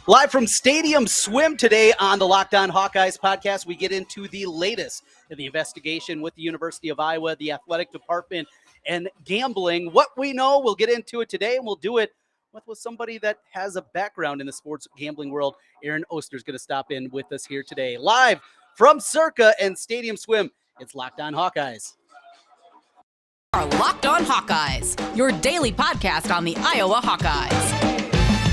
Live from Stadium Swim today on the Locked On Hawkeyes podcast, we get into the latest in the investigation with the University of Iowa, the athletic department, and gambling. What we know, we'll get into it today, and we'll do it with somebody that has a background in the sports gambling world. Aaron Oster is going to stop in with us here today. Live from Circa and Stadium Swim, it's Locked On Hawkeyes. Our Locked On Hawkeyes, your daily podcast on the Iowa Hawkeyes.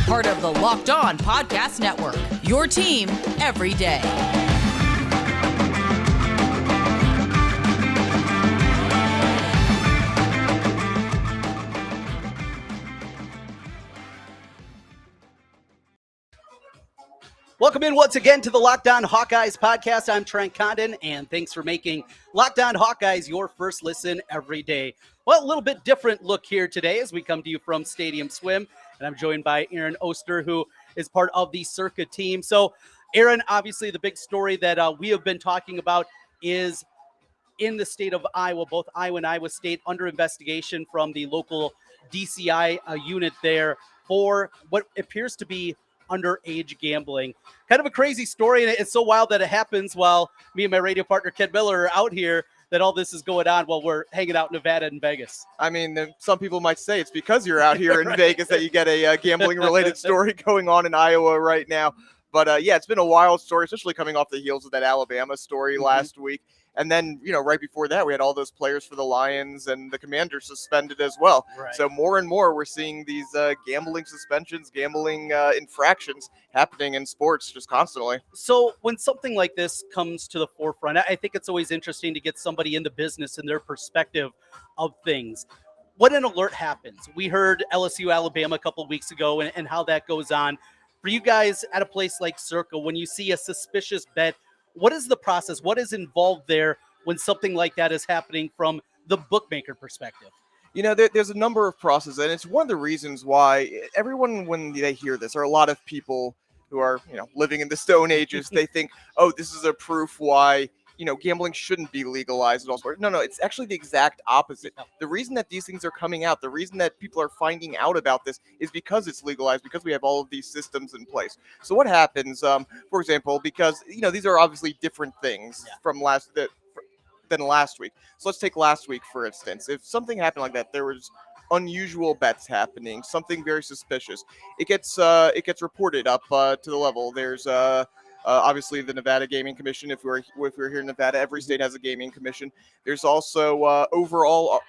Part of the Locked On Podcast Network, your team every day. Welcome in once again to the Locked On Hawkeyes podcast. I'm Trent Condon, and thanks for making Locked On Hawkeyes your first listen every day. Well, a little bit different look here today as we come to you from Stadium Swim, and I'm joined by Aaron Oster, who is part of the Circa team. So, Aaron, obviously the big story that we have been talking about is in the state of Iowa, both Iowa and Iowa State under investigation from the local DCI unit there for what appears to be underage gambling. Kind of a crazy story, and it's so wild that it happens while me and my radio partner Ken Miller are out here, that all this is going on while we're hanging out in Nevada and Vegas. I mean, some people might say it's because you're out here in right. Vegas that you get a gambling-related story going on in Iowa right now. But, yeah, it's been a wild story, especially coming off the heels of that Alabama story last week. And then, right before that, we had all those players for the Lions and the Commanders suspended as well. Right. So more and more we're seeing these gambling suspensions, gambling infractions happening in sports just constantly. So when something like this comes to the forefront, I think it's always interesting to get somebody in the business and their perspective of things. When an alert happens, we heard LSU, Alabama a couple of weeks ago and how that goes on. For you guys at a place like Circa, when you see a suspicious bet, what is the process? What is involved there when something like that is happening from the bookmaker perspective? There's a number of processes, and it's one of the reasons why everyone, when they hear this, or a lot of people who are, living in the Stone Ages, they think, oh, this is a proof why, gambling shouldn't be legalized and all sorts. No, it's actually the exact opposite. The reason that these things are coming out, the reason that people are finding out about this is because it's legalized, because we have all of these systems in place. So what happens, for example, because, these are obviously different things from than last week. So let's take last week, for instance. If something happened like that, there was unusual bets happening, something very suspicious, it gets reported up to the level. There's obviously the Nevada Gaming Commission. If we're here in Nevada, every state has a gaming commission. There's also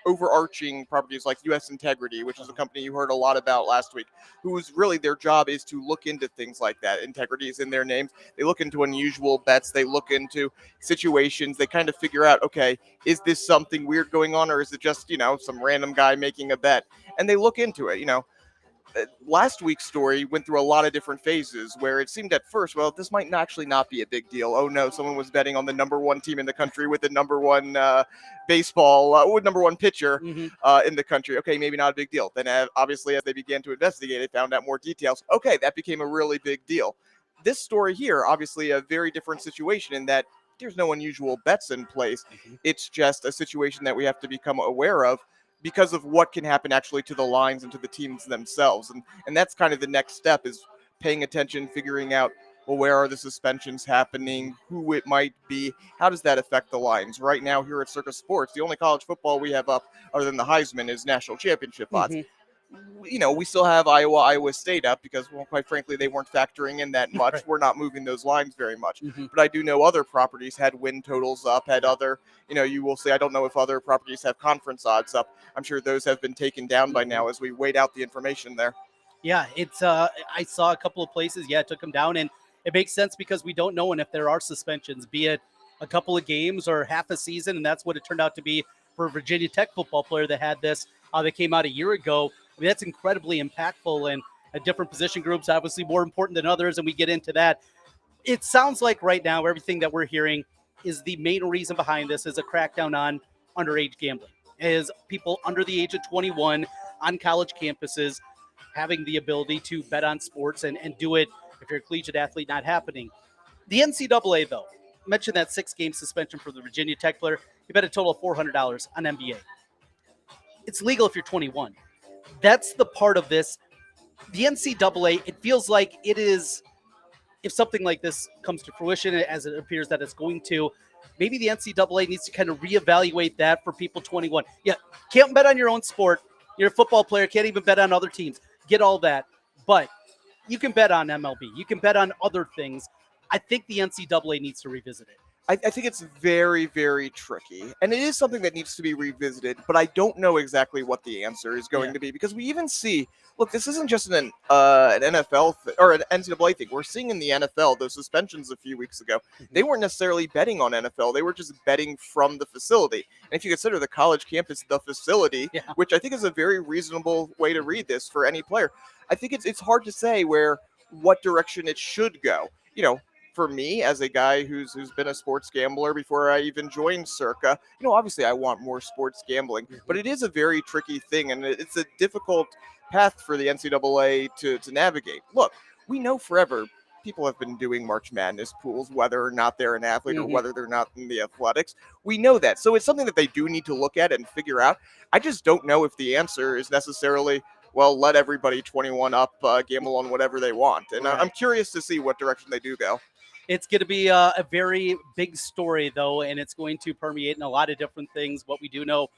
overarching properties like U.S. Integrity, which is a company you heard a lot about last week, whose really their job is to look into things like that. Integrity is in their names. They look into unusual bets. They look into situations. They kind of figure out, okay, is this something weird going on, or is it just, some random guy making a bet? And they look into it, Last week's story went through a lot of different phases where it seemed at first, well, this might actually not be a big deal. Oh, no, someone was betting on the number one team in the country with the number one number one pitcher in the country. Okay, maybe not a big deal. Then obviously as they began to investigate, they found out more details. Okay, that became a really big deal. This story here, obviously a very different situation in that there's no unusual bets in place. It's just a situation that we have to become aware of, because of what can happen actually to the lines and to the teams themselves. And that's kind of the next step, is paying attention, figuring out, well, where are the suspensions happening, who it might be, how does that affect the lines? Right now here at Circa Sports, the only college football we have up other than the Heisman is national championship odds. We still have Iowa State up because, well, quite frankly, they weren't factoring in that much. Right. We're not moving those lines very much. But I do know other properties had win totals up, had other, you will say, I don't know if other properties have conference odds up. I'm sure those have been taken down by now as we wait out the information there. Yeah, it's I saw a couple of places, it took them down, and it makes sense because we don't know, and if there are suspensions, be it a couple of games or half a season, and that's what it turned out to be for a Virginia Tech football player that had this, that came out a year ago. I mean, that's incredibly impactful, and different position groups obviously more important than others, and we get into that. It sounds like right now everything that we're hearing is the main reason behind this is a crackdown on underage gambling, is people under the age of 21 on college campuses having the ability to bet on sports and do it if you're a collegiate athlete, not happening. The NCAA, though, mentioned that 6-game suspension for the Virginia Tech player. You bet a total of $400 on NBA. It's legal if you're 21. That's the part of this. The NCAA, it feels like it is if something like this comes to fruition, as it appears that it's going to, maybe the NCAA needs to kind of reevaluate that for people 21. Yeah, can't bet on your own sport. You're a football player, can't even bet on other teams. Get all that. But you can bet on MLB. You can bet on other things. I think the NCAA needs to revisit it. I think it's very, very tricky. And it is something that needs to be revisited, but I don't know exactly what the answer is going to be, because we even see, look, this isn't just an NFL or an NCAA thing. We're seeing in the NFL, those suspensions a few weeks ago, they weren't necessarily betting on NFL. They were just betting from the facility. And if you consider the college campus the facility, which I think is a very reasonable way to read this for any player, I think it's hard to say what direction it should go. You know, for me, as a guy who's been a sports gambler before I even joined Circa, obviously I want more sports gambling, but it is a very tricky thing, and it's a difficult path for the NCAA to navigate. Look, we know forever people have been doing March Madness pools, whether or not they're an athlete or whether they're not in the athletics. We know that. So it's something that they do need to look at and figure out. I just don't know if the answer is necessarily, well, let everybody 21 up gamble on whatever they want. And I'm curious to see what direction they do go. It's going to be a very big story, though, and it's going to permeate in a lot of different things. What we do know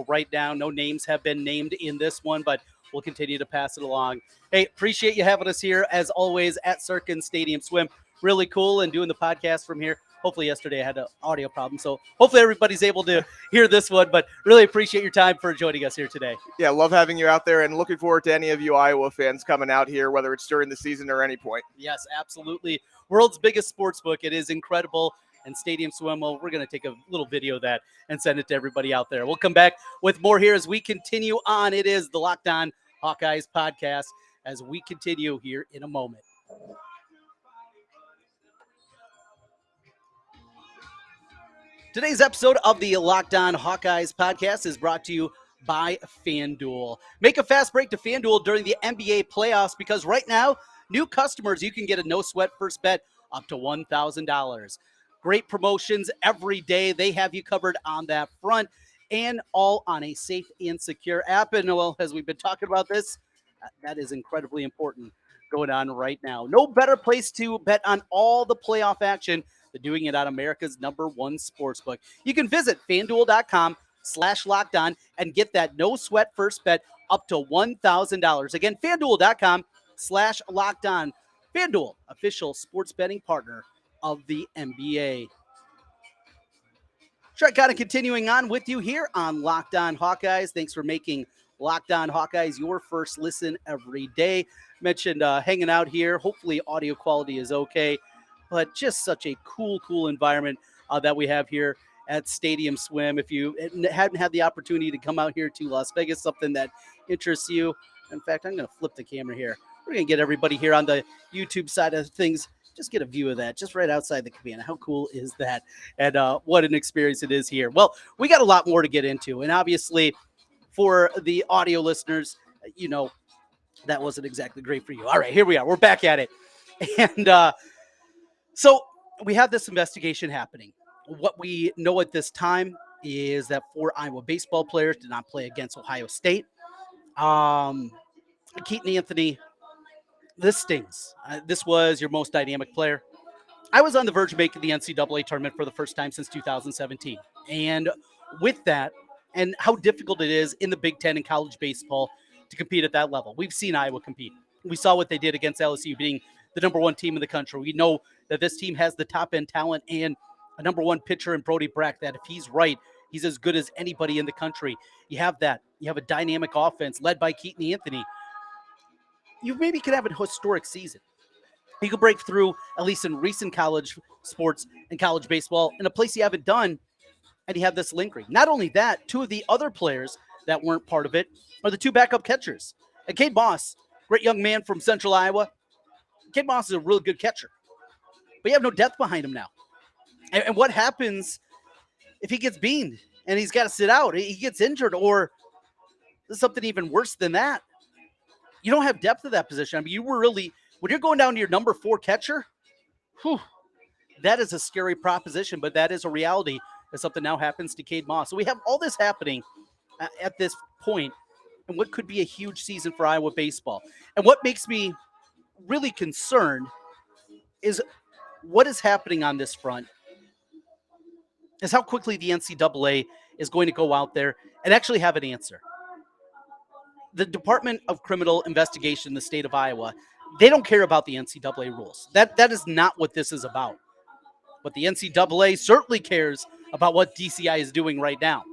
right now, no names have been named in this one, but we'll continue to pass it along. Hey, appreciate you having us here, as always, at Circa and Stadium Swim. Really cool, and doing the podcast from here. Hopefully yesterday I had an audio problem, so hopefully everybody's able to hear this one, but really appreciate your time for joining us here today. Yeah, love having you out there, and looking forward to any of you Iowa fans coming out here, whether it's during the season or any point. Yes, absolutely. World's biggest sports book. It is incredible. And Stadium Swim, well, we're going to take a little video of that and send it to everybody out there. We'll come back with more here as we continue on. It is the Locked On Hawkeyes podcast as we continue here in a moment. Today's episode of the Locked On Hawkeyes podcast is brought to you by FanDuel. Make a fast break to FanDuel during the NBA playoffs, because right now, new customers, you can get a no-sweat first bet up to $1,000. Great promotions every day. They have you covered on that front, and all on a safe and secure app. And, well, as we've been talking about this, that is incredibly important going on right now. No better place to bet on all the playoff action than doing it on America's #1 sportsbook. You can visit FanDuel.com/lockedon and get that no-sweat first bet up to $1,000. Again, FanDuel.com/lockedon. FanDuel, official sports betting partner of the NBA. Trent Condon continuing on with you here on Locked On Hawkeyes. Thanks for making Locked On Hawkeyes your first listen every day. Mentioned hanging out here. Hopefully audio quality is okay, but just such a cool environment that we have here at Stadium Swim. If you hadn't had the opportunity to come out here to Las Vegas, something that interests you. In fact, I'm going to flip the camera here. We're going to get everybody here on the YouTube side of things. Just get a view of that, just right outside the cabana. How cool is that? And what an experience it is here. Well, we got a lot more to get into. And obviously, for the audio listeners, that wasn't exactly great for you. All right, here we are. We're back at it. And so we have this investigation happening. What we know at this time is that 4 Iowa baseball players did not play against Ohio State. Keaton Anthony, this stings. This was your most dynamic player. I was on the verge of making the NCAA tournament for the first time since 2017. And with that, and how difficult it is in the Big Ten and college baseball to compete at that level. We've seen Iowa compete. We saw what they did against LSU, being the #1 team in the country. We know that this team has the top-end talent and a #1 pitcher in Brody Brack, that if he's right, he's as good as anybody in the country. You have that. You have a dynamic offense led by Keaton Anthony. You maybe could have a historic season. You could break through, at least in recent college sports and college baseball, in a place you haven't done, and you have this lingering. Not only that, 2 of the other players that weren't part of it are the 2 backup catchers. And Cade Moss, great young man from Central Iowa. Cade Moss is a really good catcher, but you have no depth behind him now. And what happens if he gets beamed and he's got to sit out? He gets injured, or there's something even worse than that. You don't have depth at that position. I mean, when you're going down to your #4 catcher, that is a scary proposition, but that is a reality that something now happens to Cade Moss. So we have all this happening at this point, and what could be a huge season for Iowa baseball. And what makes me really concerned is what is happening on this front is how quickly the NCAA is going to go out there and actually have an answer. The Department of Criminal Investigation in the state of Iowa, they don't care about the NCAA rules. That is not what this is about. But the NCAA certainly cares about what DCI is doing right now.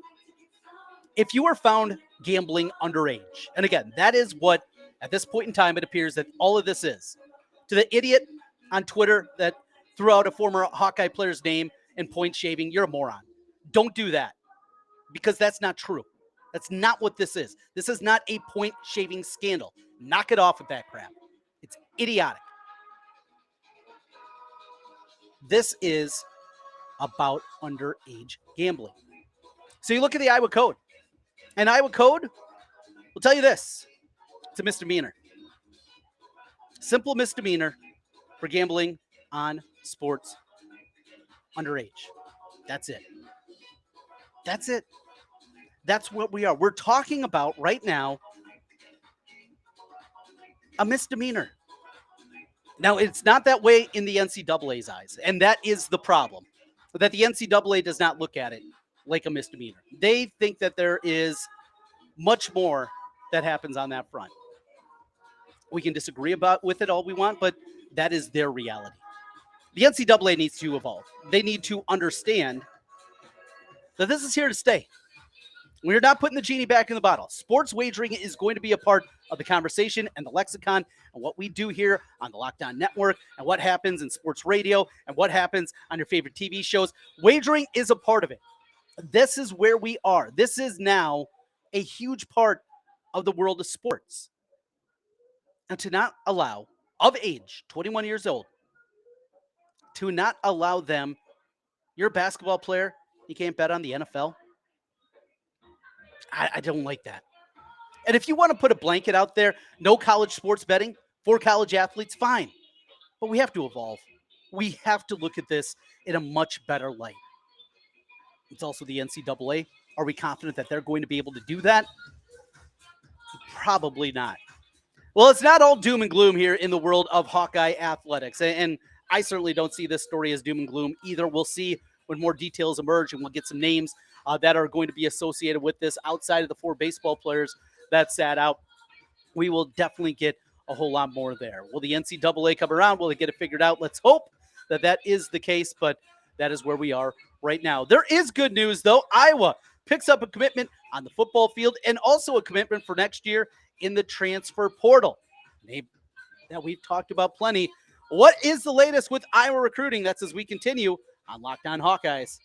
If you are found gambling underage, and again, that is what, at this point in time, it appears that all of this is. To the idiot on Twitter that threw out a former Hawkeye player's name and point shaving, you're a moron. Don't do that, because that's not true. That's not what this is. This is not a point shaving scandal. Knock it off with that crap. It's idiotic. This is about underage gambling. So you look at the Iowa Code, and Iowa Code will tell you this. It's a misdemeanor. Simple misdemeanor for gambling on sports underage. That's it. That's it. That's what we are. We're talking about right now a misdemeanor. Now, it's not that way in the NCAA's eyes, and that is the problem, that the NCAA does not look at it like a misdemeanor. They think that there is much more that happens on that front. We can disagree with it all we want, but that is their reality. The NCAA needs to evolve. They need to understand that this is here to stay. We're not putting the genie back in the bottle. Sports wagering is going to be a part of the conversation and the lexicon and what we do here on the Locked On Network and what happens in sports radio and what happens on your favorite TV shows. Wagering is a part of it. This is where we are. This is now a huge part of the world of sports. And to not allow, of age, 21 years old, to not allow them, you're a basketball player, you can't bet on the NFL. I don't like that. And if you want to put a blanket out there, no college sports betting for college athletes, fine. But we have to evolve. We have to look at this in a much better light. It's also the NCAA. Are we confident that they're going to be able to do that? Probably not. Well, it's not all doom and gloom here in the world of Hawkeye athletics. And I certainly don't see this story as doom and gloom either. We'll see when more details emerge, and we'll get some names that are going to be associated with this outside of the 4 baseball players that sat out. We will definitely get a whole lot more there. Will the NCAA come around? Will they get it figured out? Let's hope that that is the case, but that is where we are right now. There is good news, though. Iowa picks up a commitment on the football field and also a commitment for next year in the transfer portal. That we've talked about plenty. What is the latest with Iowa recruiting? That's as we continue on Locked On Hawkeyes.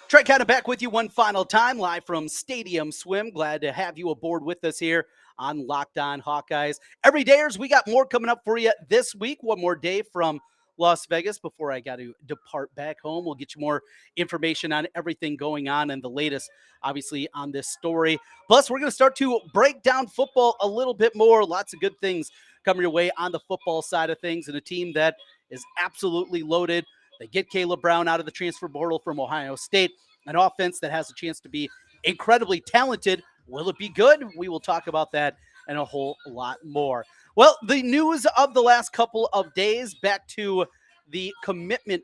Trent Condon back with you one final time, live from Stadium Swim. Glad to have you aboard with us here on Locked On Hawkeyes. Everydayers, we got more coming up for you this week. One more day from Las Vegas before I got to depart back home. We'll get you more information on everything going on and the latest, obviously, on this story. Plus, we're going to start to break down football a little bit more. Lots of good things coming your way on the football side of things, and a team that is absolutely loaded. They get Caleb Brown out of the transfer portal from Ohio State, an offense that has a chance to be incredibly talented. Will it be good? We will talk about that and a whole lot more. Well, the news of the last couple of days, back to the commitment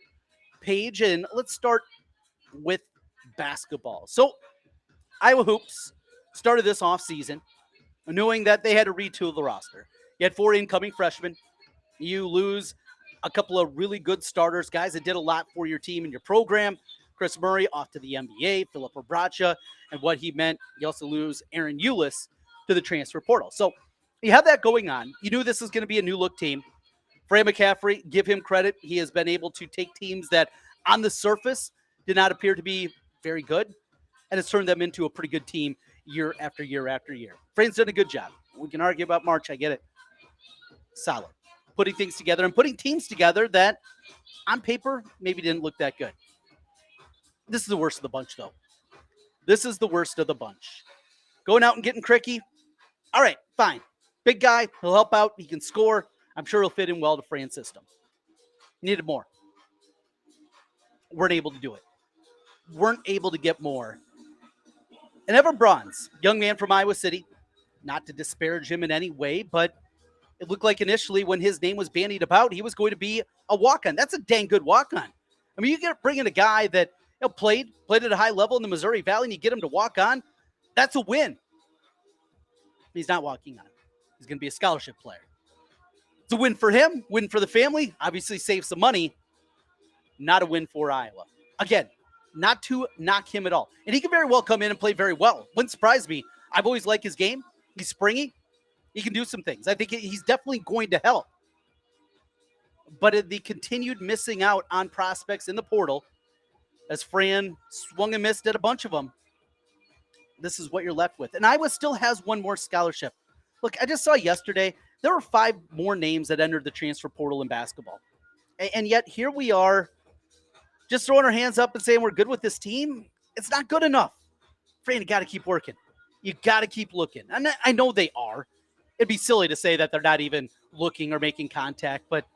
page, and let's start with basketball. So Iowa Hoops started this offseason knowing that they had to retool the roster. You had 4 incoming freshmen. You lose a couple of really good starters, guys that did a lot for your team and your program. Chris Murray off to the NBA, Philip Obracha, and what he meant. You also lose Aaron Eulis to the transfer portal. So you have that going on. You knew this was going to be a new look team. Fran McCaffrey, give him credit. He has been able to take teams that on the surface did not appear to be very good and has turned them into a pretty good team year after year after year. Fran's done a good job. We can argue about March. I get it. Solid. Putting things together and putting teams together that on paper maybe didn't look that good. This is the worst of the bunch, though. This is the worst of the bunch. Going out and getting Cricky. All right, fine. Big guy. He'll help out. He can score. I'm sure he'll fit in well to Fran's system. Needed more. Weren't able to do it. Weren't able to get more. And Evan Bronze, young man from Iowa City, not to disparage him in any way, but it looked like initially when his name was bandied about, he was going to be a walk-on. That's a dang good walk-on. I mean, you bring in a guy that played at a high level in the Missouri Valley, and you get him to walk on. That's a win. He's not walking on. He's going to be a scholarship player. It's a win for him, win for the family. Obviously, save some money. Not a win for Iowa. Again, not to knock him at all. And he can very well come in and play very well. Wouldn't surprise me. I've always liked his game. He's springy. He can do some things. I think he's definitely going to help. But the continued missing out on prospects in the portal, as Fran swung and missed at a bunch of them, this is what you're left with. And Iowa still has one more scholarship. Look, I just saw yesterday, there were 5 more names that entered the transfer portal in basketball. And yet here we are just throwing our hands up and saying we're good with this team. It's not good enough. Fran, you got to keep working. You got to keep looking. And I know they are. It'd be silly to say that they're not even looking or making contact, but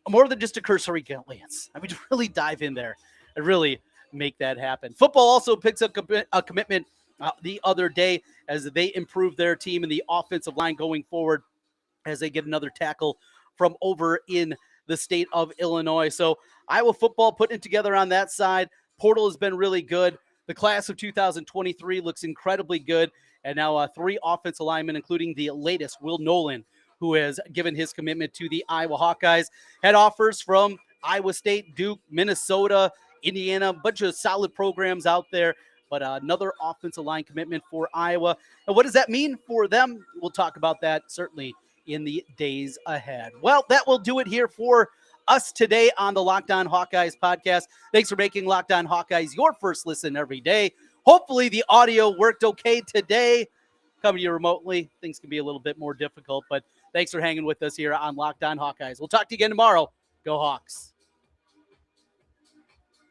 more than just a cursory glance. I mean, to really dive in there and really make that happen. Football also picks up a commitment the other day as they improve their team and the offensive line going forward as they get another tackle from over in the state of Illinois. So Iowa football putting it together on that side. Portal has been really good. The class of 2023 looks incredibly good. And now 3 offensive linemen, including the latest, Will Nolan, who has given his commitment to the Iowa Hawkeyes. Had offers from Iowa State, Duke, Minnesota, Indiana, a bunch of solid programs out there. But another offensive line commitment for Iowa. And what does that mean for them? We'll talk about that certainly in the days ahead. Well, that will do it here for us today on the Locked On Hawkeyes podcast. Thanks for making Locked On Hawkeyes your first listen every day. Hopefully the audio worked okay today. Coming to you remotely, things can be a little bit more difficult, but thanks for hanging with us here on Locked On Hawkeyes. We'll talk to you again tomorrow. Go Hawks.